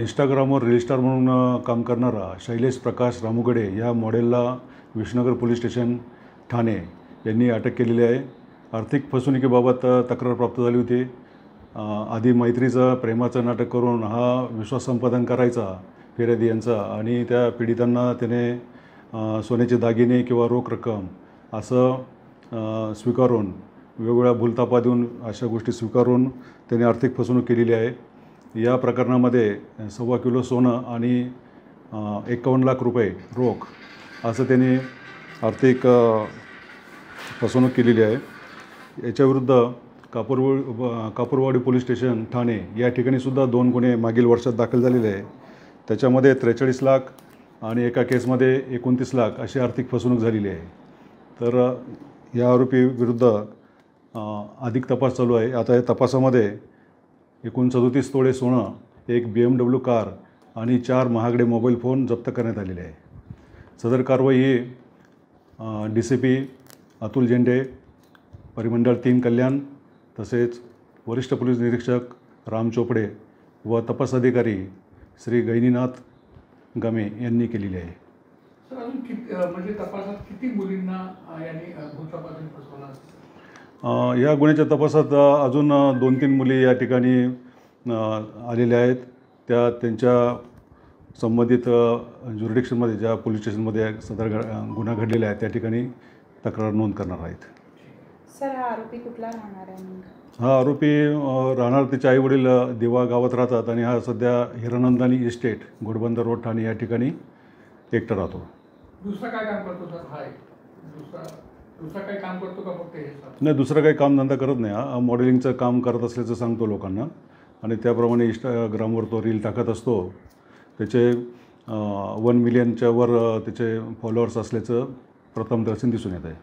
इंस्टाग्रामवर reel star म्हणून काम करणारा शैलेश प्रकाश रामुगडे या मॉडेलला विष्णुनगर पोलीस स्टेशन ठाणे यांनी अटक केलेली आहे। आर्थिक फसवणुकीबाबत तक्रार प्राप्त झाली होती। आधी मैत्रीचं प्रेमाचं नाटक करून हा विश्वास संपादन करायचा फिर्यादी यांचा आणि त्या पीडितांना त्याने सोन्याचे दागिने किंवा रोख रक्कम असं स्वीकारून वेगवेगळ्या भूलथापा देऊन अशा गोष्टी स्वीकारून त्याने आर्थिक फसवणूक केलेली आहे। या प्रकरणामध्ये 1.25 किलो सोनं आणि 51 लाख रुपये रोख असं त्यांनी आर्थिक फसवणूक केलेली आहे। याच्याविरुद्ध कापूरवाडी पोलीस स्टेशन ठाणे या ठिकाणी सुद्धा 2 गुन्हे मागील वर्षात दाखल झालेले आहे। त्याच्यामध्ये 43 लाख आणि एका केसमध्ये 29 लाख अशी आर्थिक फसवणूक झालेली आहे। तर या आरोपी विरुद्ध अधिक तपास चालू आहे। आता या तपासामध्ये एकूण 37 तोळे सोनं, एक BMW कार आणि 4 महागडे मोबाईल फोन जप्त करण्यात आलेले आहे। सदर कारवाई ही DCP अतुल झेंडे, परिमंडळ 3 कल्याण तसेच वरिष्ठ पोलीस निरीक्षक राम चोपडे व तपास अधिकारी श्री गैनीनाथ गमे यांनी केलेली आहे। सर, अजून म्हणजे तपासात किती मुलींना यांनी भूलथापाने फसवलं? या गुन्ह्याच्या तपासात अजून 2-3 मुली या ठिकाणी आलेल्या आहेत। त्या त्यांच्या संबंधित ज्युरिडिक्शनमध्ये ज्या पोलीस स्टेशनमध्ये सदर गुन्हा घडलेला आहे त्या ठिकाणी तक्रार नोंद करणार आहेत। सर, हा आरोपी कुठला राहणार आहे? हा आरोपी राहणार त्याचे आईवडील दिवा गावात राहतात आणि हा सध्या हिरानंदानी इस्टेट घोडबंदर रोड ठाणे या ठिकाणी एकटा राहतो। दुसरं काय काम करतो सर? हाय दुसरं काही काम करतो का फक्त हे? नाही, दुसरं काही कामधंदा करत नाही। हा मॉडेलिंगचं काम करत असल्याचं सांगतो लोकांना आणि त्याप्रमाणे इंस्टाग्रामवर तो रील टाकत असतो। त्याचे 1 मिलियनच्या वर त्याचे फॉलोअर्स असल्याचं प्रथमदर्शन दिसून येत आहे।